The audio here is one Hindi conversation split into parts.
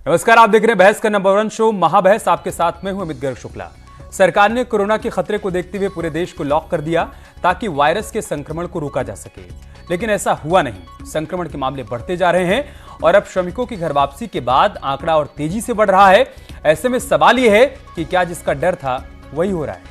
नमस्कार, आप देख रहे हैं बहस का नंबर 1 शो महाबहस। आपके साथ में हूं अमित गर्ग शुक्ला। सरकार ने कोरोना के खतरे को देखते हुए पूरे देश को लॉक कर दिया ताकि वायरस के संक्रमण को रोका जा सके, लेकिन ऐसा हुआ नहीं। संक्रमण के मामले बढ़ते जा रहे हैं और अब श्रमिकों की घर वापसी के बाद आंकड़ा और तेजी से बढ़ रहा है। ऐसे में सवाल यह है कि क्या जिसका डर था वही हो रहा है।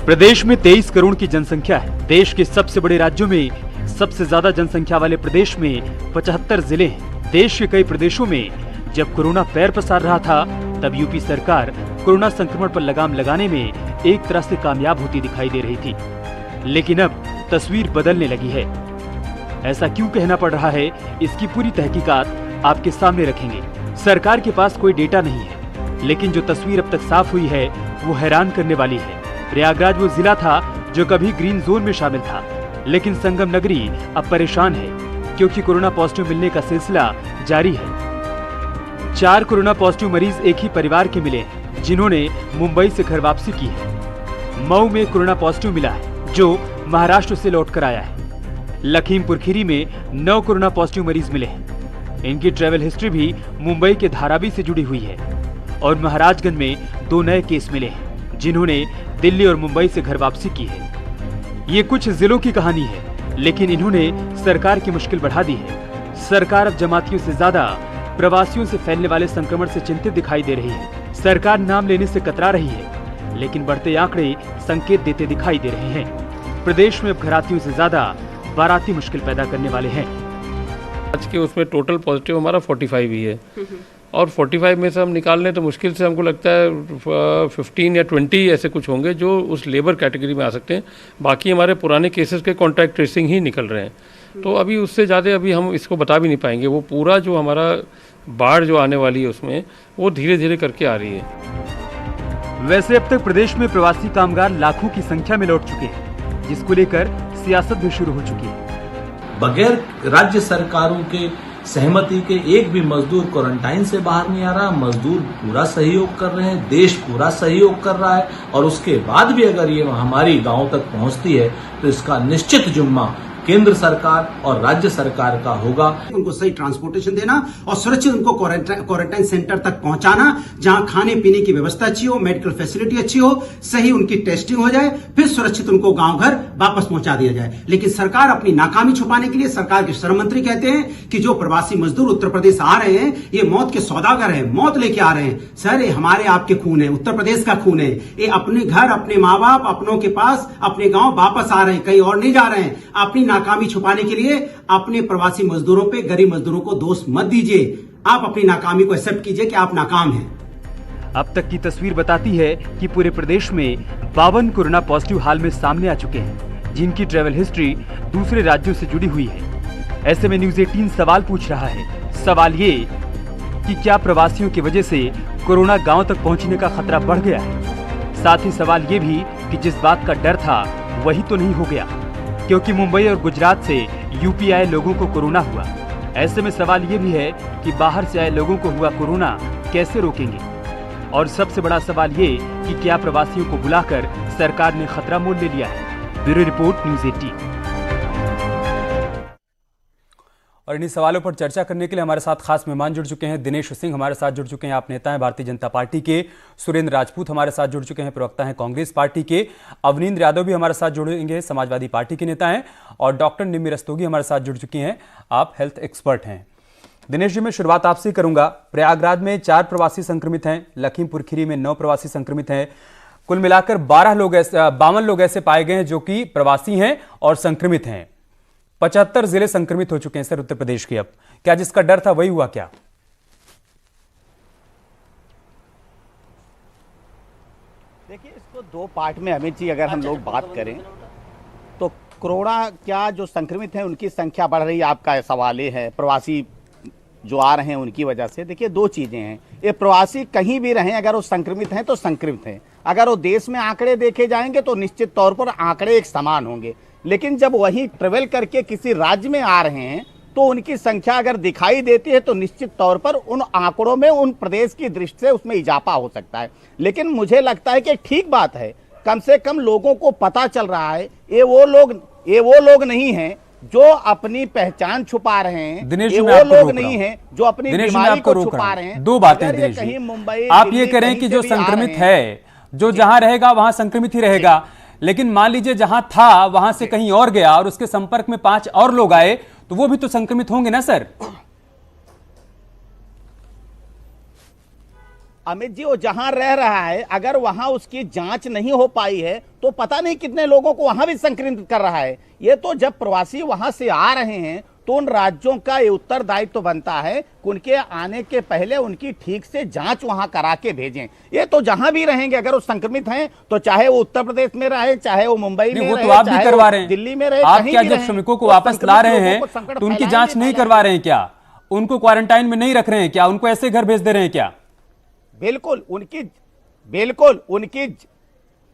प्रदेश में 23 करोड़ की जनसंख्या है। देश के सबसे बड़े राज्यों में सबसे ज्यादा जनसंख्या वाले प्रदेश में 75 जिले हैं। देश के कई प्रदेशों में जब कोरोना पैर पसार रहा था, तब यूपी सरकार कोरोना संक्रमण पर लगाम लगाने में एक तरह से कामयाब होती दिखाई दे रही थी, लेकिन अब तस्वीर बदलने लगी है। ऐसा क्यों कहना पड़ रहा है, इसकी पूरी तहकीकात आपके सामने रखेंगे। सरकार के पास कोई डेटा नहीं है, लेकिन जो तस्वीर अब तक साफ हुई है वो हैरान करने वाली है। प्रयागराज वो जिला था जो कभी ग्रीन जोन में शामिल था, लेकिन संगम नगरी अब परेशान है क्योंकि कोरोना पॉजिटिव मिलने का सिलसिला जारी है। 4 कोरोना पॉजिटिव मरीज एक ही परिवार के मिले हैं, जिन्होंने मुंबई से घर वापसी की है। मऊ में कोरोना पॉजिटिव मिला है जो महाराष्ट्र से लौट कर आया है। लखीमपुर खीरी में 9 कोरोना पॉजिटिव मरीज मिले हैं। इनकी ट्रेवल हिस्ट्री भी मुंबई के धारावी से जुड़ी हुई है। और महाराजगंज में 2 नए केस मिले हैं जिन्होंने दिल्ली और मुंबई से घर वापसी की है। ये कुछ जिलों की कहानी है, लेकिन इन्होंने सरकार की मुश्किल बढ़ा दी है। सरकार अब जमातियों से ज्यादा प्रवासियों से फैलने वाले संक्रमण से चिंतित दिखाई दे रही है। सरकार नाम लेने से कतरा रही है, लेकिन बढ़ते आंकड़े संकेत देते दिखाई दे रहे हैं। प्रदेश में अब घरातियों से ज्यादा बाराती मुश्किल पैदा करने वाले हैं। आज के उसमें टोटल पॉजिटिव हमारा 45 ही है और 45 में से हम निकाल लें तो मुश्किल से हमको लगता है 15 या 20 ऐसे कुछ होंगे जो उस लेबर कैटेगरी में आ सकते हैं। बाकी हमारे पुराने केसेस के कॉन्टैक्ट ट्रेसिंग ही निकल रहे हैं, तो अभी उससे ज़्यादा अभी हम इसको बता भी नहीं पाएंगे। वो पूरा जो हमारा बाढ़ जो आने वाली है उसमें वो धीरे धीरे करके आ रही है। वैसे अब तक प्रदेश में प्रवासी कामगार लाखों की संख्या में लौट चुके हैं, जिसको लेकर सियासत भी शुरू हो चुकी है। बगैर राज्य सरकारों के सहमति के एक भी मजदूर क्वारंटाइन से बाहर नहीं आ रहा। मजदूर पूरा सहयोग कर रहे हैं, देश पूरा सहयोग कर रहा है, और उसके बाद भी अगर ये महामारी गांव तक पहुंचती है तो इसका निश्चित जिम्मा केंद्र सरकार और राज्य सरकार का होगा। उनको सही ट्रांसपोर्टेशन देना और सुरक्षित उनको क्वारंटाइन सेंटर तक पहुंचाना, जहां खाने पीने की व्यवस्था अच्छी हो, मेडिकल फैसिलिटी अच्छी हो, सही उनकी टेस्टिंग हो जाए, फिर सुरक्षित उनको गांव घर वापस पहुंचा दिया जाए। लेकिन सरकार अपनी नाकामी छुपाने के लिए, सरकार के श्रम मंत्री कहते हैं कि जो प्रवासी मजदूर उत्तर प्रदेश आ रहे हैं ये मौत के सौदागर है, मौत लेके आ रहे हैं। सर, ये हमारे आपके खून है, उत्तर प्रदेश का खून है। ये अपने घर, अपने माँ बाप, अपनों के पास, अपने गाँव वापस आ रहे हैं, कहीं और नहीं जा रहे हैं। अपनी नाकामी छुपाने के लिए अपने प्रवासी मजदूरों पे, गरीब मजदूरों को दोष मत दीजिए। आप अपनी नाकामी को एक्सेप्ट कीजिए कि आप नाकाम हैं। अब तक की तस्वीर बताती है कि पूरे प्रदेश में 52 कोरोना पॉजिटिव हाल में सामने आ चुके हैं, जिनकी ट्रेवल हिस्ट्री दूसरे राज्यों से जुड़ी हुई है। ऐसे में न्यूज़ 18 सवाल पूछ रहा है। सवाल ये कि क्या प्रवासियों की वजह से कोरोना गांव तक पहुंचने का खतरा बढ़ गया है। साथ ही सवाल ये भी कि जिस बात का डर था वही तो नहीं हो गया, क्योंकि मुंबई और गुजरात से यूपी आए लोगों को कोरोना हुआ। ऐसे में सवाल ये भी है कि बाहर से आए लोगों को हुआ कोरोना कैसे रोकेंगे। और सबसे बड़ा सवाल ये कि क्या प्रवासियों को बुलाकर सरकार ने खतरा मोल ले लिया है। Bureau report, news 18। और इन्हीं सवालों पर चर्चा करने के लिए हमारे साथ खास मेहमान जुड़ चुके हैं। दिनेश सिंह हमारे साथ जुड़ चुके हैं, आप नेता हैं भारतीय जनता पार्टी के। सुरेंद्र राजपूत हमारे साथ जुड़ चुके हैं, प्रवक्ता हैं कांग्रेस पार्टी के। अवनींद्र यादव भी हमारे साथ जुड़ेंगे, समाजवादी पार्टी के नेता हैं। और डॉक्टर निम्मी रस्तोगी हमारे साथ जुड़ चुकी हैं, आप हेल्थ एक्सपर्ट हैं। दिनेश जी, मैं शुरुआत आपसे करूंगा। प्रयागराज में 4 प्रवासी संक्रमित हैं, लखीमपुर खीरी में 9 प्रवासी संक्रमित हैं। कुल मिलाकर 52 लोग ऐसे पाए गए हैं जो कि प्रवासी हैं और संक्रमित हैं। 75 जिले संक्रमित हो चुके हैं सर उत्तर प्रदेश के। अब क्या जिसका डर था वही हुआ क्या? देखिए, इसको 2 पार्ट में अमित जी अगर हम लोग बात करें तो कोरोना क्या जो संक्रमित हैं उनकी संख्या बढ़ रही है, आपका सवाल ये है। प्रवासी जो आ रहे हैं उनकी वजह से, देखिए 2 चीजें हैं। ये प्रवासी कहीं भी रहें, अगर वो संक्रमित हैं तो संक्रमित हैं। अगर वो देश में आंकड़े देखे जाएंगे तो निश्चित तौर पर आंकड़े एक समान होंगे, लेकिन जब वही ट्रेवल करके किसी राज्य में आ रहे हैं तो उनकी संख्या अगर दिखाई देती है तो निश्चित तौर पर उन आंकड़ों में उन प्रदेश की दृष्टि से उसमें इजाफा हो सकता है। लेकिन मुझे लगता है कि ठीक बात है कम से कम लोगों को पता चल रहा है। ये वो लोग नहीं हैं जो अपनी पहचान छुपा रहे हैं, दिनेश ये जी, वो मैं आपको लोग रोक रहा नहीं हूं। हैं जो अपनी दिनेश जी, मैं बीमारी आपको को रोक छुपा रहा रहे हैं। हूं। दो बातें अगर ये दिनेश कहीं जी, मुंबई, आप ये दिल्ली, करें कहीं कि से जो भी आ संक्रमित रहे हैं, है, जो जहां रहेगा वहां संक्रमित ही रहेगा, लेकिन मान लीजिए जहां था वहां से कहीं और गया और उसके संपर्क में 5 और लोग आए, तो वो भी तो संक्रमित होंगे ना सर? अमित जी, वो जहां रह रहा है, अगर वहां उसकी जांच नहीं हो पाई है तो पता नहीं कितने लोगों को वहां भी संक्रमित कर रहा है। ये तो जब प्रवासी वहां से आ रहे हैं तो उन राज्यों का ये उत्तरदायित्व तो बनता है कि उनके आने के पहले उनकी ठीक से जांच वहां करा के भेजें। ये तो जहां भी रहेंगे, अगर वो संक्रमित हैं तो चाहे वो उत्तर प्रदेश में रहे, चाहे वो मुंबई में वो रहे, तो आप भी चाहे करवा वो रहे हैं, दिल्ली में रहे, आप कहीं क्या भी जब रहें, श्रमिकों को वो वापस संक्रमित ला रहे लोगों हैं को संकट तो उनकी फैलाएंगे, जांच नहीं करवा रहे हैं क्या? उनको क्वारंटाइन में नहीं रख रहे हैं क्या? उनको ऐसे घर भेज दे रहे हैं क्या? बिल्कुल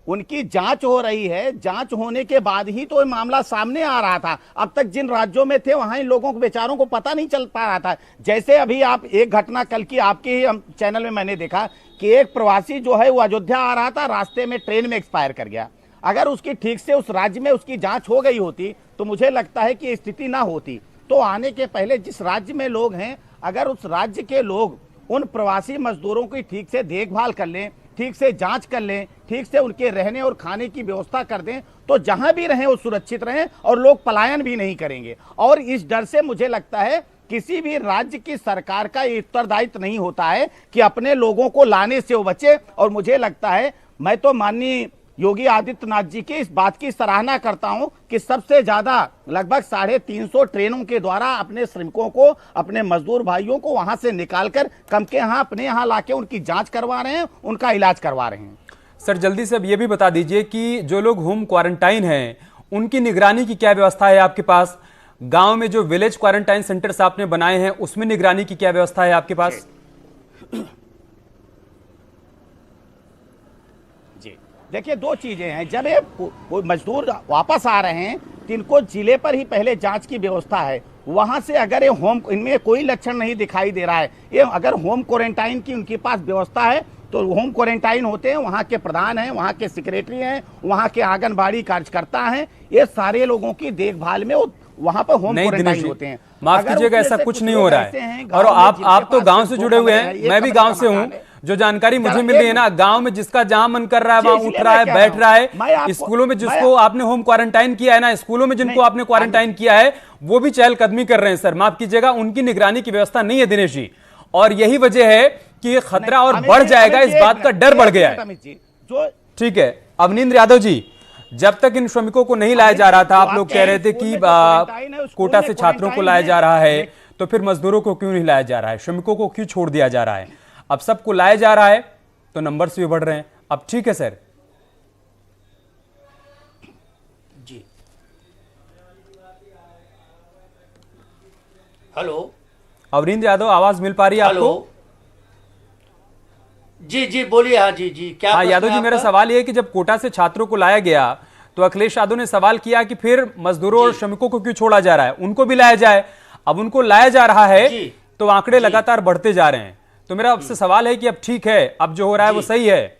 उनकी जांच हो रही है। जांच होने के बाद ही तो ये मामला सामने आ रहा था। अब तक जिन राज्यों में थे वहां इन लोगों को, बेचारों को पता नहीं चल पा रहा था। जैसे अभी आप एक घटना कल की आपके ही चैनल में मैंने देखा कि एक प्रवासी जो है वो अयोध्या आ रहा था, रास्ते में ट्रेन में एक्सपायर कर गया। अगर उसकी ठीक से उस राज्य में उसकी जांच हो गई होती तो मुझे लगता है कि स्थिति ना होती। तो आने के पहले जिस राज्य में लोग हैं, अगर उस राज्य के लोग उन प्रवासी मजदूरों की ठीक से देखभाल कर लें, ठीक से जांच कर लें, ठीक से उनके रहने और खाने की व्यवस्था कर दें, तो जहां भी रहें वो सुरक्षित रहें और लोग पलायन भी नहीं करेंगे। और इस डर से मुझे लगता है किसी भी राज्य की सरकार का ये उत्तरदायित्व नहीं होता है कि अपने लोगों को लाने से वो बचे। और मुझे लगता है, मैं तो माननीय योगी आदित्यनाथ जी की इस बात की सराहना करता हूं कि सबसे ज्यादा लगभग 350 ट्रेनों के द्वारा अपने श्रमिकों को, अपने मजदूर भाइयों को वहां से निकालकर कम के यहां अपने यहां लाके उनकी जांच करवा रहे हैं, उनका इलाज करवा रहे हैं। सर जल्दी से अब ये भी बता दीजिए कि जो लोग होम क्वारंटाइन हैं उनकी निगरानी की क्या व्यवस्था है आपके पास? गांव में जो विलेज क्वारंटाइन सेंटर्स आपने बनाए हैं उसमें निगरानी की क्या व्यवस्था है आपके पास? देखिए, दो चीजें हैं। जब ये कोई मजदूर वापस आ रहे हैं तो इनको जिले पर ही पहले जांच की व्यवस्था है। वहां से अगर ये इनमें कोई लक्षण नहीं दिखाई दे रहा है, ये अगर होम क्वारंटाइन की उनके पास व्यवस्था है तो होम क्वारंटाइन होते हैं। वहां के प्रधान हैं, वहां के सेक्रेटरी हैं, वहां के आंगनबाड़ी कार्यकर्ता हैं, ये सारे लोगों की देखभाल में वहां पर होम क्वारंटाइन होते हैं। माफ कीजिएगा, ऐसा कुछ नहीं हो रहा है। और आप तो गांव से जुड़े हुए हैं, मैं भी गांव से हूं। जो जानकारी मुझे मिल रही है ना, गांव में जिसका जहां मन कर रहा है वहां उठ रहा है, बैठ रहा है। स्कूलों में जिसको आपने होम क्वारंटाइन किया है ना, स्कूलों में जिनको आपने क्वारंटाइन किया है वो भी चहलकदमी कर रहे हैं। सर माफ कीजिएगा, उनकी निगरानी की व्यवस्था नहीं है दिनेश जी, और यही वजह है कि ये खतरा और बढ़ जाएगा, इस बात का डर बढ़ गया है। ठीक है अवनींद्र यादव जी, जब तक इन श्रमिकों को नहीं लाया जा रहा था, आप लोग कह रहे थे कि कोटा से छात्रों को लाया जा रहा है, तो फिर मजदूरों को क्यों नहीं लाया जा रहा है, श्रमिकों को क्यों छोड़ दिया जा रहा है? अब सबको लाया जा रहा है तो नंबर्स भी बढ़ रहे हैं। अब ठीक है सर जी, हेलो अवनींद्र यादव, आवाज मिल पा रही है आपको? जी जी बोलिए। हाँ जी जी, क्या? हाँ यादव जी, मेरा सवाल ये है कि जब कोटा से छात्रों को लाया गया तो अखिलेश यादव ने सवाल किया कि फिर मजदूरों और श्रमिकों को क्यों छोड़ा जा रहा है, उनको भी लाया जाए। अब उनको लाया जा रहा है तो आंकड़े लगातार बढ़ते जा रहे हैं। तो मेरा आपसे सवाल है कि अब ठीक है, अब जो हो रहा है वो सही है?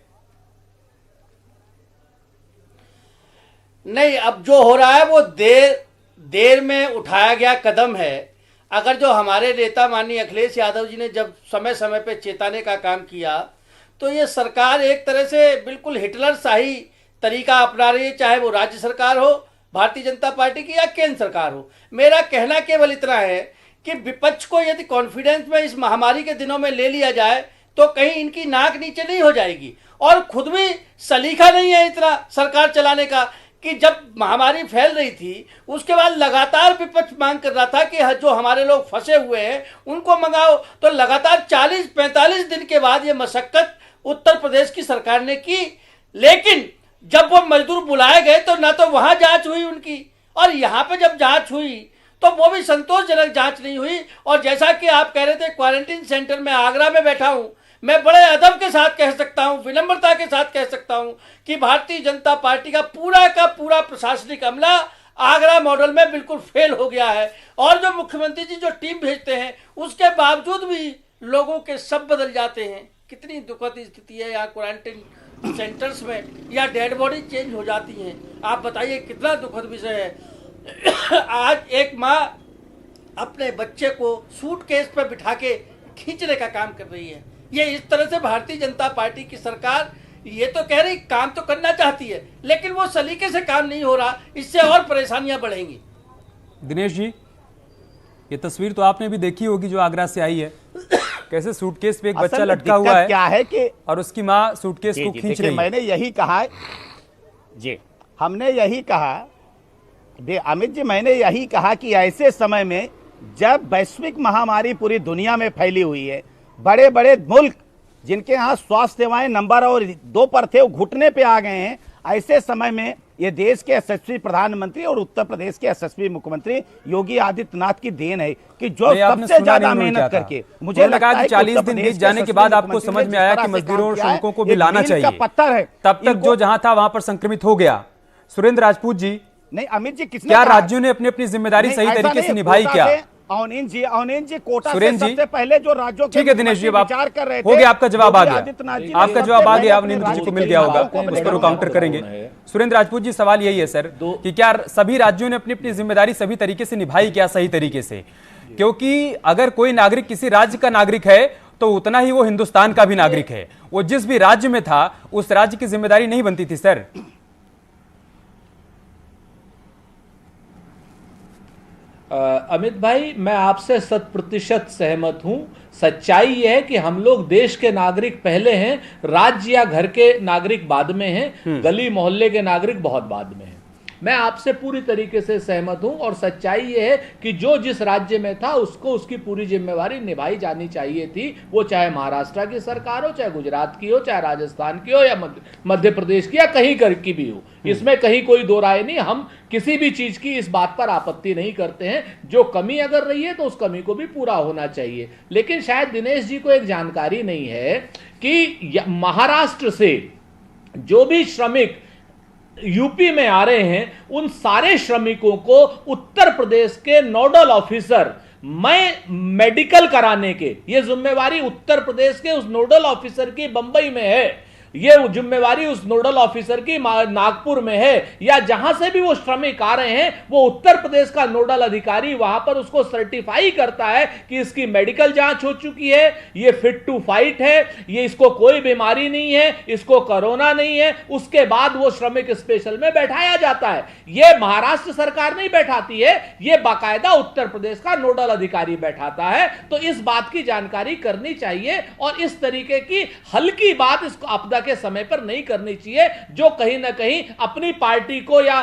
नहीं, अब जो हो रहा है वो देर में उठाया गया कदम है। अगर जो हमारे नेता माननीय अखिलेश यादव जी ने जब समय समय पे चेताने का काम किया, तो ये सरकार एक तरह से बिल्कुल हिटलर शाही तरीका अपना रही है, चाहे वो राज्य सरकार हो भारतीय जनता पार्टी की या केंद्र सरकार हो। मेरा कहना केवल इतना है कि विपक्ष को यदि कॉन्फिडेंस में इस महामारी के दिनों में ले लिया जाए तो कहीं इनकी नाक नीचे नहीं हो जाएगी। और खुद भी सलीका नहीं है इतना सरकार चलाने का कि जब महामारी फैल रही थी उसके बाद लगातार विपक्ष मांग कर रहा था कि जो हमारे लोग फंसे हुए हैं उनको मंगाओ, तो लगातार 40-45 दिन के बाद ये मशक्कत उत्तर प्रदेश की सरकार ने की। लेकिन जब वो मजदूर बुलाए गए तो ना तो वहां जांच हुई उनकी, और यहाँ पे जब जांच हुई तो वो भी संतोषजनक जांच नहीं हुई। और जैसा कि आप कह रहे थे क्वारंटीन सेंटर में आगरा में बैठा हूं, मैं बड़े अदब के साथ कह सकता हूं, विनम्रता के साथ कह सकता हूं कि भारतीय जनता पार्टी का पूरा प्रशासनिक अमला आगरा मॉडल में बिल्कुल फेल हो गया है। और जो मुख्यमंत्री जी जो टीम भेजते हैं उसके बावजूद भी लोगों के सब बदल जाते हैं। कितनी दुखद स्थिति है यहाँ क्वारंटीन सेंटर्स में या डेड बॉडी चेंज हो जाती हैं। आप बताइए कितना दुखद विषय है। आज एक माँ अपने बच्चे को सूटकेस पर बिठा के खींचने का काम कर रही है। ये इस तरह से भारतीय जनता पार्टी की सरकार ये तो कह रही काम तो करना चाहती है, लेकिन वो सलीके से काम नहीं हो रहा, इससे और परेशानियां बढ़ेंगी। दिनेश जी, ये तस्वीर तो आपने भी देखी होगी जो आगरा से आई है, कैसे सूटकेस पे एक बच्चा लटका हुआ है, क्या है कि और उसकी माँ सूटकेस को खींच रही है। मैंने यही कहा जी, हमने यही कहा अमित जी, मैंने यही कहा कि ऐसे समय में जब वैश्विक महामारी पूरी दुनिया में फैली हुई है, बड़े बड़े मुल्क जिनके यहाँ स्वास्थ्य सेवाएं नंबर और 2 पर थे वो घुटने पे आ गए हैं, ऐसे समय में ये देश के यशस्वी प्रधानमंत्री और उत्तर प्रदेश के यशस्वी मुख्यमंत्री योगी आदित्यनाथ की देन है कि जो सबसे ज्यादा मेहनत करके, मुझे लगता है 40 दिन बीत जाने के बाद आपको समझ में आया कि मजदूरों और श्रमिकों को भी लाना चाहिए, पत्थर है, तब तक जो जहां था वहां पर संक्रमित हो गया। सुरेंद्र राजपूत जी, नहीं अमित जी, क्या राज्यों ने अपनी अपनी जिम्मेदारी सही तरीके से निभाई क्या? अवनीश जी कोटा से सबसे पहले जो राज्यों के ठीक है दिनेश जी, विचार कर रहे थे, हो गया, आपका जवाब आ गया, आपका जवाब आ गया, अवनीश जी को मिल गया होगा, उस पर वो काउंटर करेंगे। सुरेंद्र राजपूत जी, सवाल यही है सर कि क्या सभी राज्यों ने अपनी अपनी जिम्मेदारी सभी तरीके से निभाई क्या, सही तरीके से? क्योंकि अगर कोई नागरिक किसी राज्य का नागरिक है तो उतना ही वो हिंदुस्तान का भी नागरिक है। वो जिस भी राज्य में था उस राज्य की जिम्मेदारी नहीं बनती थी सर? अमित भाई, मैं आपसे 100% सहमत हूं। सच्चाई यह है कि हम लोग देश के नागरिक पहले हैं, राज्य या घर के नागरिक बाद में हैं, गली मोहल्ले के नागरिक बहुत बाद में हैं। मैं आपसे पूरी तरीके से सहमत हूं और सच्चाई यह है कि जो जिस राज्य में था उसको उसकी पूरी जिम्मेवारी निभाई जानी चाहिए थी, वो चाहे महाराष्ट्र की सरकार हो, चाहे गुजरात की हो, चाहे राजस्थान की हो, या मध्य प्रदेश की, या कहीं की भी हो। इसमें कहीं कोई दो राय नहीं। हम किसी भी चीज की इस बात पर आपत्ति नहीं करते हैं। जो कमी अगर रही है तो उस कमी को भी पूरा होना चाहिए। लेकिन शायद दिनेश जी को एक जानकारी नहीं है कि महाराष्ट्र से जो भी श्रमिक यूपी में आ रहे हैं, उन सारे श्रमिकों को उत्तर प्रदेश के नोडल ऑफिसर मेडिकल कराने के, ये जिम्मेवारी उत्तर प्रदेश के उस नोडल ऑफिसर की बंबई में है, ये जिम्मेवारी उस नोडल ऑफिसर की नागपुर में है, या जहां से भी वो श्रमिक आ रहे हैं वो उत्तर प्रदेश का नोडल अधिकारी वहां पर उसको सर्टिफाई करता है कि इसकी मेडिकल जांच हो चुकी है, ये फिट टू फाइट है, ये इसको कोई बीमारी नहीं है, इसको कोरोना नहीं है। उसके बाद वो श्रमिक स्पेशल में बैठाया जाता है। ये महाराष्ट्र सरकार नहीं बैठाती है, ये बाकायदा उत्तर प्रदेश का नोडल अधिकारी बैठाता है। तो इस बात की जानकारी करनी चाहिए और इस तरीके की हल्की बात इस आपदा के समय पर नहीं करनी चाहिए, जो कहीं ना कहीं अपनी पार्टी को या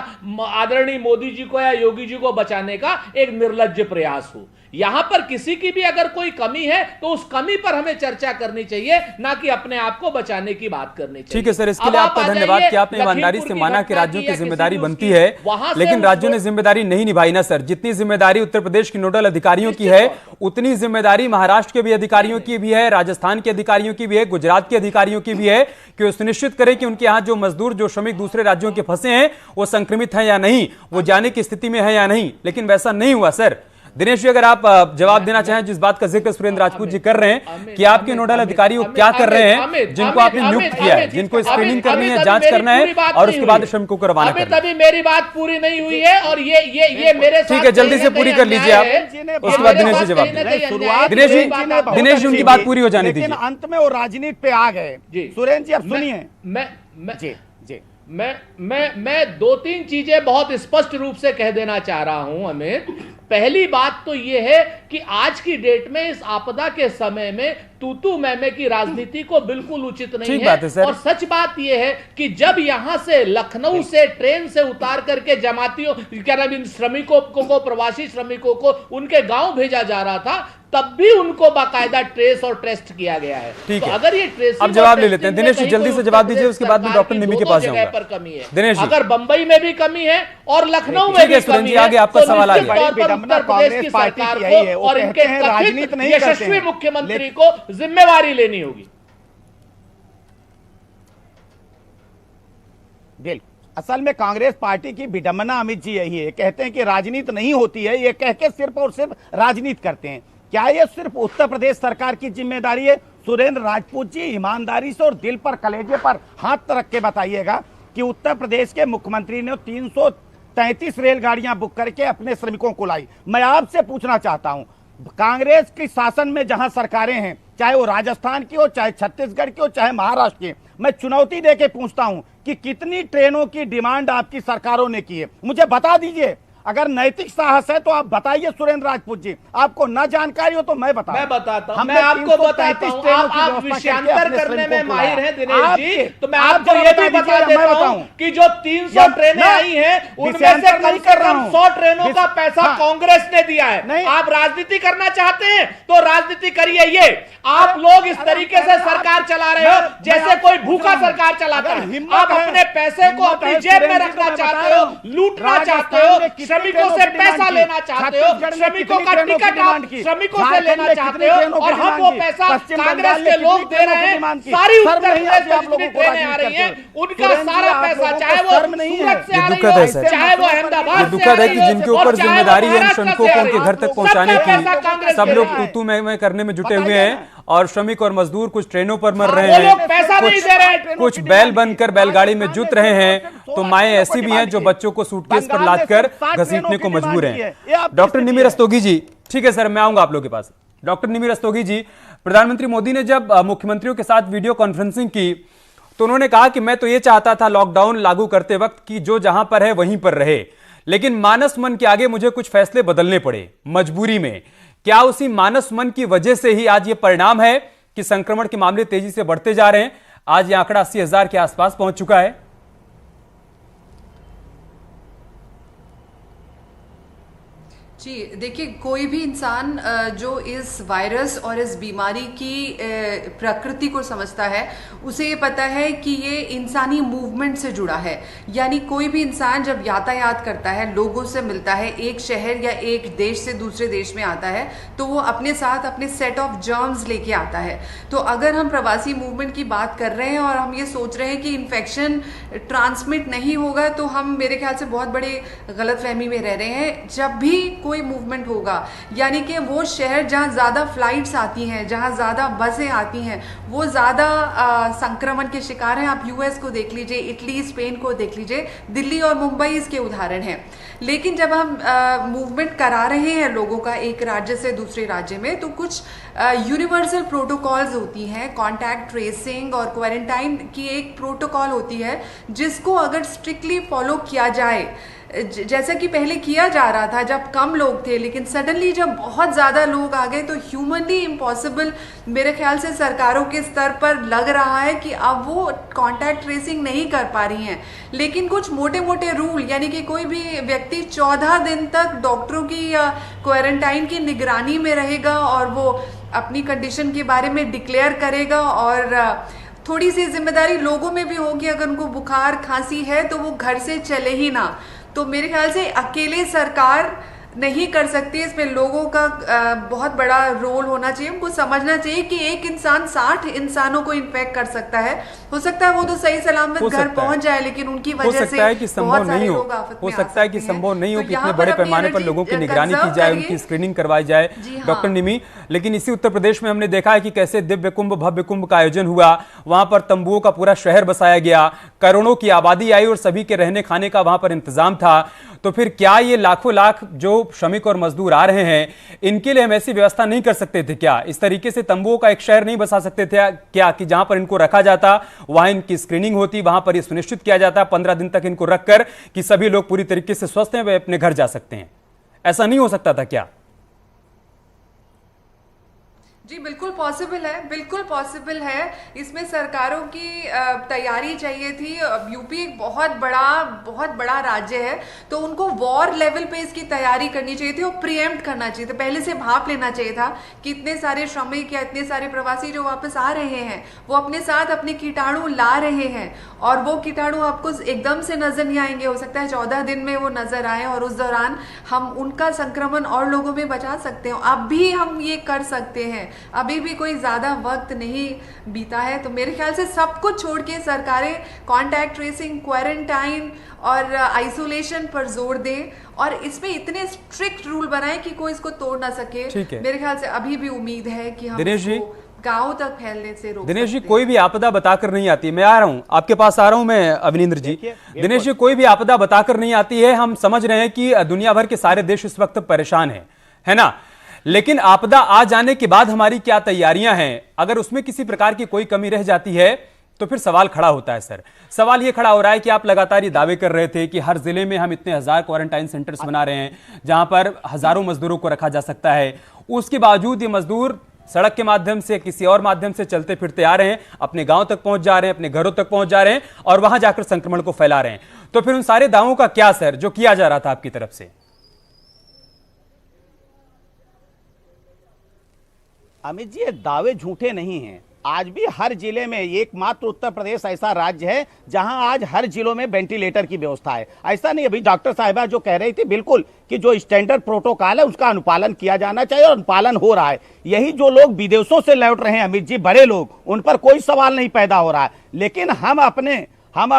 आदरणीय मोदी जी को या योगी जी को बचाने का एक निर्लज्ज प्रयास हो। यहां पर किसी की भी अगर कोई कमी है तो उस कमी पर हमें चर्चा करनी चाहिए, ना कि अपने आप को बचाने की बात करनी चाहिए। ठीक है सर, इसके लिए आपका धन्यवाद कि आपने ईमानदारी से माना कि राज्यों की जिम्मेदारी बनती है, लेकिन राज्यों ने जिम्मेदारी नहीं निभाई ना सर। जितनी जिम्मेदारी उत्तर प्रदेश के नोडल अधिकारियों की है उतनी जिम्मेदारी महाराष्ट्र के भी अधिकारियों की भी है, राजस्थान के अधिकारियों की भी है, गुजरात के अधिकारियों की भी है कि वो सुनिश्चित करें कि उनके यहाँ जो मजदूर, जो श्रमिक दूसरे राज्यों के फंसे हैं वो संक्रमित हैं या नहीं, वो जाने की स्थिति में है या नहीं। लेकिन वैसा नहीं हुआ सर। दिनेश जी, अगर आप जवाब देना चाहें जिस बात का जिक्र सुरेंद्र राजपूत जी कर रहे हैं कि आपके नोडल अधिकारी वो क्या कर रहे हैं जिनको आपने नियुक्त किया है, जिनको स्क्रीनिंग करनी है, जांच करना है और उसके बाद श्रमिकों को रवाना करना है। अभी मेरी बात पूरी नहीं हुई है और ये मेरे ठीक है, जल्दी से पूरी कर लीजिए आप, उसके बाद दिनेश जी जवाब दें। दिनेश जी उनकी बात पूरी हो जाने दीजिए। अंत में वो राजनीति पे आ गए। सुरेंद्र जी, अब सुनिए। मैं 2-3 चीजें बहुत स्पष्ट रूप से कह देना चाह रहा हूं अमित। पहली बात तो यह है कि आज की डेट में इस आपदा के समय में तू मैं की राजनीति को बिल्कुल उचित नहीं है। और सच बात यह है कि जब यहां से लखनऊ से ट्रेन से उतार करके जमातियों, क्या नाम, श्रमिकों को, प्रवासी श्रमिकों को उनके गांव भेजा जा रहा था, तब भी उनको बाकायदा ट्रेस और टेस्ट किया गया है। ठीक तो है, अगर ये ट्रेस, अब जवाब ले लेते हैं। दिनेश जी जल्दी से जवाब दीजिए, उसके बाद में डॉक्टर निमी के पास जाऊंगा। पर कमी है दिनेश जी, अगर बंबई में भी कमी है और लखनऊ में भी कमी है, आगे आपका सवाल आ गया। उत्तर प्रदेश की सरकार को और इनके कथित यशस्वी मुख्यमंत्री को जिम्मेवारी लेनी होगी। असल में कांग्रेस पार्टी की विडंबना अमित जी यही है, कहते हैं कि राजनीति नहीं होती है, ये कह के सिर्फ और सिर्फ राजनीति करते हैं। क्या ये सिर्फ उत्तर प्रदेश सरकार की जिम्मेदारी है? सुरेंद्र राजपूत जी, ईमानदारी से और दिल पर कलेजे पर हाथ रख के बताइएगा कि उत्तर प्रदेश के मुख्यमंत्री ने 333 रेलगाड़ियां बुक करके अपने श्रमिकों को लाई। मैं आपसे पूछना चाहता हूं, कांग्रेस की शासन में जहां सरकारें हैं, चाहे वो राजस्थान की हो, चाहे छत्तीसगढ़ की हो, चाहे महाराष्ट्र की, मैं चुनौती देके पूछता हूं कि कितनी ट्रेनों की डिमांड आपकी सरकारों ने की है, मुझे बता दीजिए। अगर नैतिक साहस है तो आप बताइए सुरेंद्र राजपूत जी, आपको न जानकारी हो तो मैं बताता हूं। मैं आपको बताता हूं, आप विषयांतर करने में माहिर हैं दिनेश जी, तो मैं आपको ये भी बता देता हूं कि जो 300 ट्रेनें आई हैं उनमें से कम 100 ट्रेनों का पैसा कांग्रेस ने दिया है। आप राजनीति करना चाहते हैं तो राजनीति करिए। ये आप लोग इस तरीके से सरकार चला रहे हो जैसे कोई भूखा सरकार चलाता है। आप अपने पैसे को अपनी जेब में रखना चाहते हो, लूटना चाहते हो, श्रमिकों से पैसा लेना चाहते हो, श्रमिकों का टिकट आप श्रमिकों से लेना चाहते हो और हम वो पैसा कांग्रेस के लोग दे रहे हैं। सारी उत्तर प्रदेश में जितनी ट्रेनें आ रही हैं उनका सारा पैसा, चाहे वो सूरत से आ रही हो, चाहे वो अहमदाबाद से, दुखद है कि जिनके ऊपर जिम्मेदारी है श्रमिकों को उनके घर तक पहुंचाने की, सब लोग तू मैं करने में जुटे हुए हैं और श्रमिक और मजदूर कुछ ट्रेनों पर मर रहे हैं, कुछ बैल बनकर बैलगाड़ी में जुट रहे हैं, तो माएं ऐसी भी हैं जो बच्चों को सूटकेस पर लादकर घसीटने को मजबूर हैं। डॉक्टर निमि रस्तोगी जी, ठीक है सर, मैं आऊंगा आप लोगों के पास। डॉक्टर निमि रस्तोगी जी, प्रधानमंत्री मोदी ने जब मुख्यमंत्रियों के साथ वीडियो कॉन्फ्रेंसिंग की तो उन्होंने कहा कि मैं तो ये चाहता था लॉकडाउन लागू करते वक्त कि जो जहां पर है वहीं पर रहे, लेकिन मानस मन के आगे मुझे कुछ फैसले बदलने पड़े मजबूरी में। क्या उसी मानस मन की वजह से ही आज ये परिणाम है कि संक्रमण के मामले तेजी से बढ़ते जा रहे हैं? आज ये आंकड़ा 80,000 के आसपास पहुंच चुका है। जी देखिए, कोई भी इंसान जो इस वायरस और इस बीमारी की प्रकृति को समझता है उसे ये पता है कि ये इंसानी मूवमेंट से जुड़ा है। यानी कोई भी इंसान जब यातायात करता है, लोगों से मिलता है, एक शहर या एक देश से दूसरे देश में आता है, तो वो अपने साथ अपने सेट ऑफ जर्म्स लेके आता है। तो अगर हम प्रवासी मूवमेंट की बात कर रहे हैं और हम ये सोच रहे हैं कि इन्फेक्शन ट्रांसमिट नहीं होगा, तो हम मेरे ख्याल से बहुत बड़े गलतफहमी में रह रहे हैं। जब भी कोई मूवमेंट होगा, यानी कि वो शहर जहां ज्यादा फ्लाइट्स आती हैं, जहां ज्यादा बसें आती हैं, वो ज्यादा संक्रमण के शिकार हैं। आप यूएस को देख लीजिए, इटली, स्पेन को देख लीजिए, दिल्ली और मुंबई इसके उदाहरण हैं। लेकिन जब हम मूवमेंट करा रहे हैं लोगों का एक राज्य से दूसरे राज्य में, तो कुछ यूनिवर्सल प्रोटोकॉल्स होती हैं। कॉन्टैक्ट ट्रेसिंग और क्वारंटाइन की एक प्रोटोकॉल होती है जिसको अगर स्ट्रिक्टली फॉलो किया जाए, जैसा कि पहले किया जा रहा था जब कम लोग थे, लेकिन सडनली जब बहुत ज़्यादा लोग आ गए तो ह्यूमनली इम्पॉसिबल मेरे ख्याल से सरकारों के स्तर पर लग रहा है कि अब वो कॉन्टैक्ट ट्रेसिंग नहीं कर पा रही हैं। लेकिन कुछ मोटे मोटे रूल, यानी कि कोई भी व्यक्ति 14 दिन तक डॉक्टरों की या क्वारंटाइन की निगरानी में रहेगा और वो अपनी कंडीशन के बारे में डिक्लेयर करेगा, और थोड़ी सी जिम्मेदारी लोगों में भी होगी। अगर उनको बुखार खांसी है तो वो घर से चले ही ना। तो मेरे ख्याल से अकेले सरकार नहीं कर सकती, इसमें लोगों का बहुत बड़ा रोल होना चाहिए। उनको समझना चाहिए कि एक इंसान 60 इंसानों को इन्फेक्ट कर सकता है। हो सकता है वो तो सही सलामत घर पहुंच जाए, लेकिन उनकी वजह से हो सकता है कि संभव नहीं हो कि इतने बड़े पैमाने पर लोगों की निगरानी की जाए, उनकी स्क्रीनिंग करवाई जाए। डॉक्टर निमि, लेकिन इसी उत्तर प्रदेश में हमने देखा है कि कैसे दिव्य कुंभ भव्य कुंभ का आयोजन हुआ, वहां पर तंबुओं का पूरा शहर बसाया गया, करोड़ों की आबादी आई और सभी के रहने खाने का वहां पर इंतजाम था। तो फिर क्या ये लाखों लाख जो श्रमिक और मजदूर आ रहे हैं, इनके लिए हम ऐसी व्यवस्था नहीं कर सकते थे क्या? इस तरीके से तंबुओं का एक शहर नहीं बसा सकते थे क्या कि जहां पर इनको रखा जाता वहां इनकी स्क्रीनिंग होती, वहां पर यह सुनिश्चित किया जाता 15 दिन तक इनको रखकर कि सभी लोग पूरी तरीके से स्वस्थ हैं, वे अपने घर जा सकते हैं? ऐसा नहीं हो सकता था क्या? जी बिल्कुल पॉसिबल है, बिल्कुल पॉसिबल है। इसमें सरकारों की तैयारी चाहिए थी। यूपी एक बहुत बड़ा राज्य है, तो उनको वॉर लेवल पे इसकी तैयारी करनी चाहिए थी और प्रीएम्प्ट करना चाहिए था, पहले से भाप लेना चाहिए था कि इतने सारे श्रमिक या इतने सारे प्रवासी जो वापस आ रहे हैं वो अपने साथ अपने कीटाणु ला रहे हैं, और वो कीटाणु आपको एकदम से नजर नहीं आएंगे। हो सकता है 14 दिन में वो नजर आए और उस दौरान हम उनका संक्रमण और लोगों में बचा सकते हैं। अब भी हम ये कर सकते हैं, अभी भी कोई ज्यादा वक्त नहीं बीता है। तो मेरे ख्याल से सब कुछ छोड़ के सरकारें कॉन्टैक्ट ट्रेसिंग, क्वारंटाइन और आइसोलेशन पर जोर दें और इसमें इतने स्ट्रिक्ट रूल बनाएं कि कोई इसको तोड़ ना सके। मेरे ख्याल से अभी भी उम्मीद है कि हम गांव तक फैलने से रोक दिनेश जी, सकते कोई भी आपदा बताकर नहीं आती। मैं आ रहा हूं, आपके पास आ रहा हूं मैं अवनींद्र जी। दिनेश जी, कोई भी आपदा बताकर नहीं आती है। हम समझ रहे हैं कि दुनिया भर के सारे देश इस वक्त परेशान हैं, है ना, लेकिन आपदा आ जाने के बाद हमारी क्या तैयारियां हैं? अगर उसमें किसी प्रकार की कोई कमी रह जाती है तो फिर सवाल खड़ा होता है। सर, सवाल ये खड़ा हो रहा है कि आप लगातार ये दावे कर रहे थे कि हर जिले में हम इतने 1000 क्वारंटाइन सेंटर्स बना रहे हैं जहां पर हजारों मजदूरों को रखा जा सकता है। उसके बावजूद ये मजदूर सड़क के माध्यम से, किसी और माध्यम से चलते फिरते आ रहे हैं, अपने गांव तक पहुंच जा रहे हैं, अपने घरों तक पहुंच जा रहे हैं और वहां जाकर संक्रमण को फैला रहे हैं। तो फिर उन सारे दावों का क्या सर, जो किया जा रहा था आपकी तरफ से? अमित जी, ये दावे झूठे नहीं हैं। आज भी हर जिले में, एकमात्र उत्तर प्रदेश ऐसा राज्य है जहां आज हर जिलों में वेंटिलेटर की व्यवस्था है। ऐसा नहीं, अभी डॉक्टर साहिबा जो कह रही थी बिल्कुल कि जो स्टैंडर्ड प्रोटोकॉल है उसका अनुपालन किया जाना चाहिए और अनुपालन हो रहा है। यही जो लोग विदेशों से लौट रहे हैं अमित जी, बड़े लोग, उन पर कोई सवाल नहीं पैदा हो रहा है। लेकिन हम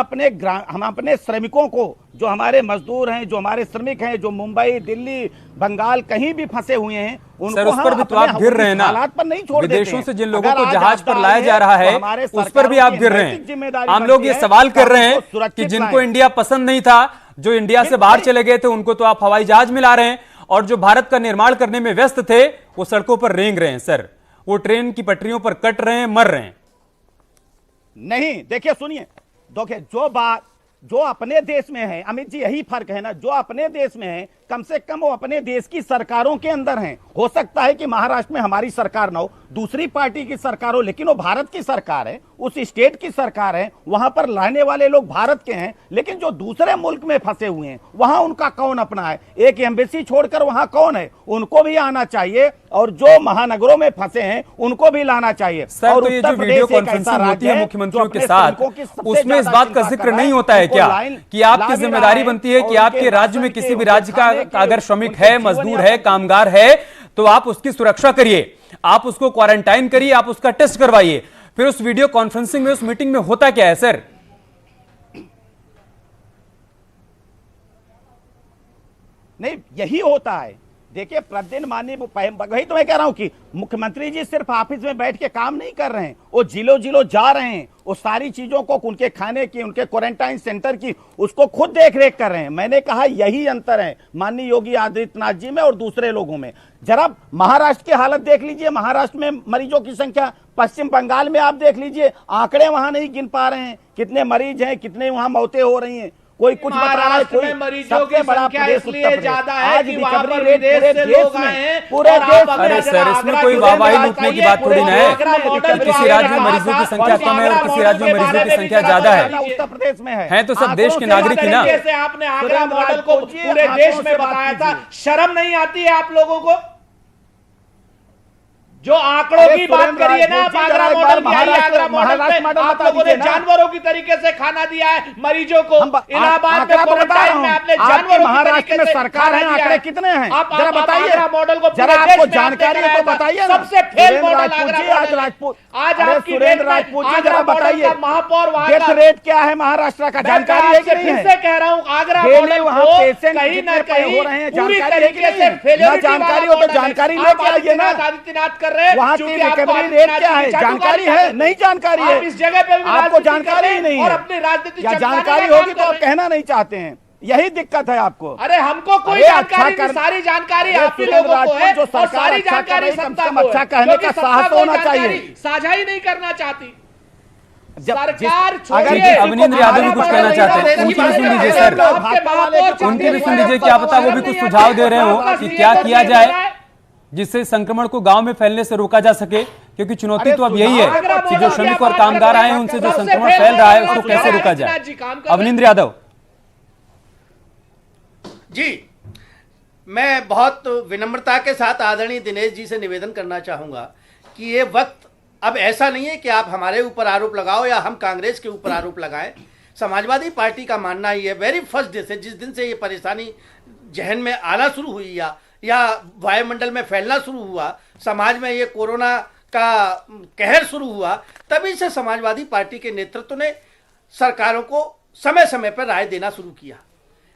अपने श्रमिकों को, जो हमारे मजदूर हैं, जो हमारे श्रमिक हैं, जो मुंबई, दिल्ली, बंगाल कहीं भी फंसे हुए हैं, उनको उस पर भी तो आप गिर रहे हैं ना। हालात पर नहीं छोड़ देते हैं। विदेशों से जिन लोगों को जहाज पर लाया जा रहा है उस पर भी आप गिर रहे हैं। हम लोग ये सवाल कर रहे हैं कि जिनको इंडिया पसंद नहीं था, जो इंडिया से बाहर चले गए थे, उनको तो आप हवाई जहाज में ला रहे हैं और जो भारत का निर्माण करने में व्यस्त थे वो सड़कों पर रेंग रहे हैं। सर, वो ट्रेन की पटरियों पर कट रहे हैं, मर रहे हैं। नहीं, देखिए, सुनिए, जो अपने देश में है अमित जी, यही फर्क है ना। जो अपने देश में है, कम से कम वो अपने देश की सरकारों के अंदर हैं। हो सकता है कि महाराष्ट्र में हमारी सरकार ना हो, दूसरी पार्टी की सरकार हो, लेकिन वो भारत की सरकार है, उस स्टेट की सरकार है, वहां पर रहने वाले लोग भारत के हैं। लेकिन जो दूसरे मुल्क में फंसे हुए हैं, वहां उनका कौन अपना है? एक एम्बेसी छोड़कर वहां कौन है? उनको भी आना चाहिए और जो महानगरों में फंसे हैं उनको भी लाना चाहिए। सर, और तो ये जो उत्तर वीडियो प्रदेश एक कॉन्फ्रेंसिंग ऐसा होती राज्य है मुख्यमंत्रियों के जो साथ, अपने सैनिकों की सबसे उसमें इस ज्यादा बात का चिंता जिक्र कर रहा नहीं है, होता है उनको क्या लाइन कि आपकी ला जिम्मेदारी भी रहा बनती है कि और आपके उनके राज्य में राशन किसी के, भी राज्य का उनके अगर श्रमिक उनके है, जीवन मजदूर यापन है, कामगार है, तो आप उसकी सुरक्षा करिए, आप उसको क्वारंटाइन करिए, आप उसका टेस्ट करवाइए। फिर उस वीडियो कॉन्फ्रेंसिंग में, उस मीटिंग में होता क्या है सर? नहीं, यही होता है। देखिए, प्रतिदिन माननीय, वही तो मैं कह रहा हूं कि मुख्यमंत्री जी सिर्फ ऑफिस में बैठ के काम नहीं कर रहे हैं, वो जिलो जिलो जा रहे हैं, वो सारी चीजों को, उनके खाने की, उनके क्वारंटाइन सेंटर की, उसको खुद देख रेख कर रहे हैं। मैंने कहा यही अंतर है माननीय योगी आदित्यनाथ जी में और दूसरे लोगों में। जरा महाराष्ट्र की हालत देख लीजिए, महाराष्ट्र में मरीजों की संख्या, पश्चिम बंगाल में आप देख लीजिए, आंकड़े वहां नहीं गिन पा रहे हैं, कितने मरीज हैं, कितने वहां मौतें हो रही हैं, कोई कुछ बता रहा है। कोई मरीजों की सबसे बड़ा संख्या प्रदेश इसलिए उत्तर ज्यादा प्रदेश। है आज कि वहां पर रिकवरी रेट विदेश पूरे से देश लोग आए हैं, में, पूरे और देश आप में। अरे सर, इसमें कोई वाहवाही लूटने की बात थोड़ी ना है कि किसी राज्य में मरीजों की संख्या कम है और किसी राज्य में मरीजों की संख्या ज्यादा है। उत्तर प्रदेश में है तो सब देश के नागरिक ही ना। आपने आगरा मॉडल को पूरे देश में बताया था, शर्म नहीं आती है आप लोगों को? जो आंकड़ों की बात करिए ना, आगरा मॉडल क्या है? आगरा मॉडल में आप लोगों ने जानवरों की तरीके से खाना दिया है मरीजों को। इलाहाबाद में क्वारंटाइन में आपने जानवरों की तरीके से सरकार है, आंकड़े कितने हैं जरा बताइए? आगरा मॉडल को जरा आपको जानकारी है तो बताइए। सबसे फेल मॉडल आगरा राजपूत, आज आपकी राजपूत जी जरा बताइए, महापौर डेथ रेट क्या है महाराष्ट्र का? जानकारी है कि नहीं है? फिर से कह रहा हूं, आगरा मॉडल वहां पेशेंट कहीं ना कहीं हो रहे हैं, जानकारी है? जानकारी हो तो जानकारी लेके आइए ना। आदित्यनाथ कर वहाँ की रिकवरी रेट क्या है? जानकारी है? नहीं जानकारी है? इस जगह पे भी आपको जानकारी ही नहीं है और अपनी राजनीति या जानकारी होगी तो आप कहना नहीं चाहते हैं, यही दिक्कत है आपको। अरे हमको कोई जानकारी नहीं, सारी जानकारी आप ही लोगों को है और सारी जानकारी सत्ता को है। अच्छा कहने का साहस होना चाहिए, साझा ही नहीं करना चाहती सरकार। अगर अवनींद्र यादव भी कुछ कहना चाहते हैं, उनकी भी सुन लीजिए सर, उनकी भी सुन लीजिए। क्या पता वो भी कुछ सुझाव दे रहे हो कि क्या किया जाए जिससे संक्रमण को गांव में फैलने से रोका जा सके, क्योंकि चुनौती तो अब यही है कि जो श्रमिक और कामगार आए हैं उनसे जो संक्रमण फैल रहा है उसको कैसे रोका जाए। अवनींद्र यादव जी, मैं बहुत विनम्रता के साथ आदरणीय दिनेश जी से निवेदन करना चाहूंगा कि ये वक्त अब ऐसा नहीं है कि आप हमारे ऊपर आरोप लगाओ या हम कांग्रेस के ऊपर आरोप लगाएं। समाजवादी पार्टी का मानना ही है, वेरी फर्स्ट डे से, जिस दिन से ये परेशानी जहन में आना शुरू हुई या वायुमंडल में फैलना शुरू हुआ, समाज में ये कोरोना का कहर शुरू हुआ, तभी से समाजवादी पार्टी के नेतृत्व ने सरकारों को समय समय पर राय देना शुरू किया।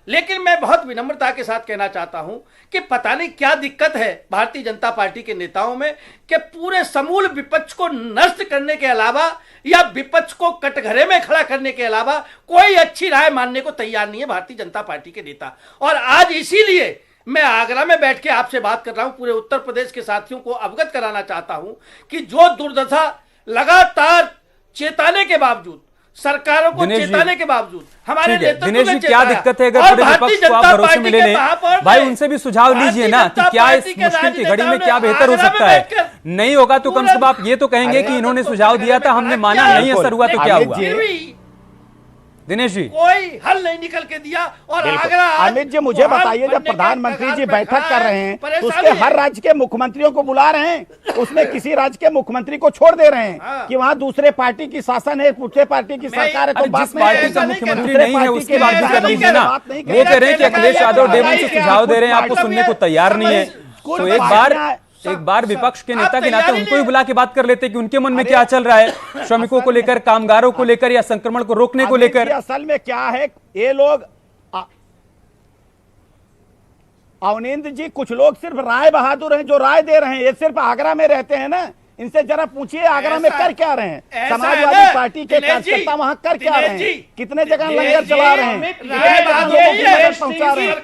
लेकिन मैं बहुत विनम्रता के साथ कहना चाहता हूं कि पता नहीं क्या दिक्कत है भारतीय जनता पार्टी के नेताओं में कि पूरे समूल विपक्ष को नष्ट करने के अलावा या विपक्ष को कटघरे में खड़ा करने के अलावा कोई अच्छी राय मानने को तैयार नहीं है भारतीय जनता पार्टी के नेता। और आज इसीलिए मैं आगरा में बैठ के आपसे बात कर रहा हूं, पूरे उत्तर प्रदेश के साथियों को अवगत कराना चाहता हूं कि जो दुर्दशा लगातार चेताने के बावजूद, सरकारों को चेताने के बावजूद हमारे दिनेश जी क्या दिक्कत है? अगर पूरे विपक्ष को आप भरोसे में ले लें, भाई उनसे भी सुझाव लीजिए ना कि क्या इस मुश्किल की घड़ी में क्या बेहतर हो सकता है। नहीं होगा तो कम से कम आप ये तो कहेंगे कि इन्होंने सुझाव दिया था, हमने माना, नहीं असर हुआ तो क्या हुआ? दिनेश जी कोई हल नहीं निकल के दिया। और आगरा अमित जी मुझे बताइए, जब प्रधानमंत्री जी बैठक कर रहे हैं तो उसके हर राज्य के मुख्यमंत्रियों को बुला रहे हैं, उसमें किसी राज्य के मुख्यमंत्री को छोड़ दे रहे हैं कि वहाँ दूसरे पार्टी की शासन है, दूसरे पार्टी की सरकार है, तो जिस पार्टी का मुख्यमंत्री नहीं है उसकी बात भी कर लीजिए ना। वो कह रहे हैं कि अखिलेश यादव डे वन से सुझाव दे रहे हैं, आपको सुनने को तैयार नहीं है। तो एक बार विपक्ष के नेता के नाते उनको ही बुला के बात कर लेते कि उनके मन में क्या चल रहा है, श्रमिकों को लेकर, कामगारों को लेकर या संक्रमण को रोकने को लेकर। असल में क्या है, ये लोग अवनींद्र जी, कुछ लोग सिर्फ राय बहादुर हैं जो राय दे रहे हैं। ये सिर्फ आगरा में रहते हैं ना, इनसे जरा पूछिए आगरा में कर क्या रहे हैं। समाजवादी पार्टी के कार्यकर्ता वहां कर क्या रहे हैं, कितने जगह लंगर चला रहे हैं, पहुंचा रहे हैं।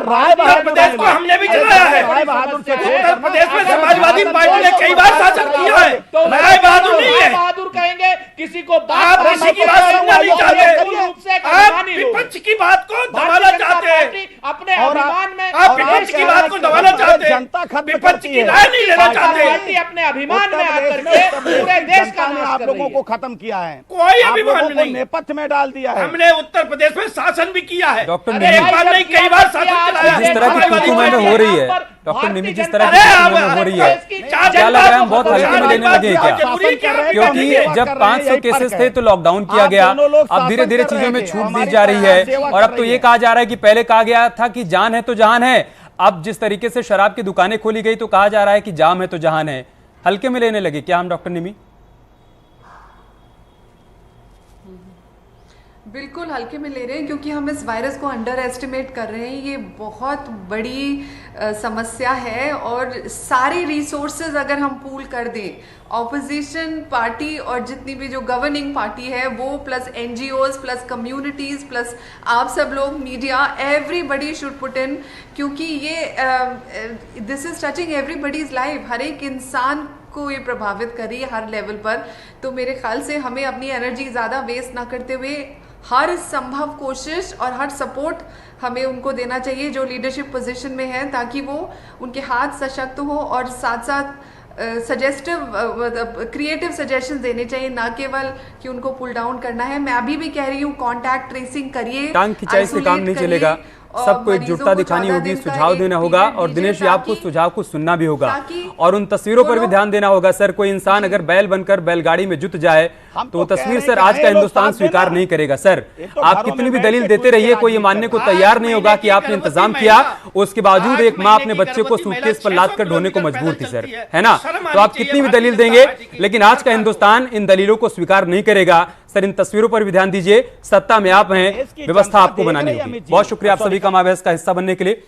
राय बहादुर को हमने भी चलाया है, राय बहादुर से उत्तर प्रदेश में समाजवादी पार्टी ने कई बार शासन किया है। राय बहादुर नहीं है, बहादुर कहेंगे किसी को आप किसी की बात सुनना नहीं चाहते, आप विपक्ष की बात को दबाना चाहते हैं, अपने अभिमान में आप विपक्ष की बात को दबाना चाहते हैं, जनता खत्म विपक्ष की राय नहीं लेना चाहते, अपने अभिमान में पूरे देश का आप लोगों को खत्म किया है, कोई अभिमान नहीं, नेपथ्य में डाल दिया है। हमने उत्तर प्रदेश में शासन भी किया है, डॉक्टर एक बार नहीं कई बार शासन चलाया। जिस तरह की कुकुमैन हो रही है डॉक्टर निमी, जिस तरह की कुकुमैन हो रही है, क्या लग रहा है हम बहुत हल्के में लेने लगे क्या? क्योंकि जब 500 केसेस थे तो लॉकडाउन किया गया, अब धीरे धीरे चीजों में छूट दी जा रही है, और अब तो ये कहा जा रहा है कि पहले कहा गया था कि जान है तो जहान है, अब जिस तरीके से शराब की दुकानें खोली गई तो कहा जा रहा है कि जाम है तो जहान है। हल्के में लेने लगे क्या हम डॉक्टर निमी? बिल्कुल हल्के में ले रहे हैं, क्योंकि हम इस वायरस को अंडर एस्टिमेट कर रहे हैं। ये बहुत बड़ी समस्या है, और सारे रिसोर्सेज अगर हम पूल कर दें, ऑपोजिशन पार्टी और जितनी भी जो गवर्निंग पार्टी है वो, plus NGOs, plus communities, plus आप सब लोग, media, everybody should put in, क्योंकि ये this is touching everybody's life. हर एक इंसान को ये प्रभावित कर रही है हर लेवल पर। तो मेरे ख्याल से हमें अपनी एनर्जी ज़्यादा वेस्ट ना करते हुए हर संभव कोशिश और हर सपोर्ट हमें उनको देना चाहिए जो लीडरशिप पोजीशन में है, ताकि वो उनके हाथ सशक्त हो, और साथ साथ सजेस्टिव क्रिएटिव सजेशन देने चाहिए, ना केवल कि उनको पुल डाउन करना है। मैं अभी भी कह रही हूँ कॉन्टैक्ट ट्रेसिंग करिए, टांग खिंचाई से काम नहीं चलेगा, सबको एकजुटता दिखानी होगी, सुझाव देना होगा, और दिनेश जी आपको सुझाव को सुनना भी होगा, और उन तस्वीरों पर भी ध्यान देना होगा। सर, कोई इंसान अगर बैल बनकर बैलगाड़ी में जुट जाए तो तस्वीर सर आज का हिंदुस्तान स्वीकार नहीं करेगा। सर, आप कितनी भी दलील देते रहिए, कोई ये मानने को तैयार नहीं होगा कि आपने इंतजाम किया, उसके बावजूद एक माँ अपने बच्चे को सूटकेस पर लाद कर ढोने को मजबूर थी सर, है ना? तो आप कितनी भी दलील देंगे, लेकिन आज का हिंदुस्तान इन दलीलों को स्वीकार नहीं करेगा। सर, इन तस्वीरों पर भी ध्यान दीजिए, सत्ता में आप हैं, व्यवस्था आपको बनानी होगी। बहुत शुक्रिया आप सभी का हमारे का हिस्सा बनने के लिए।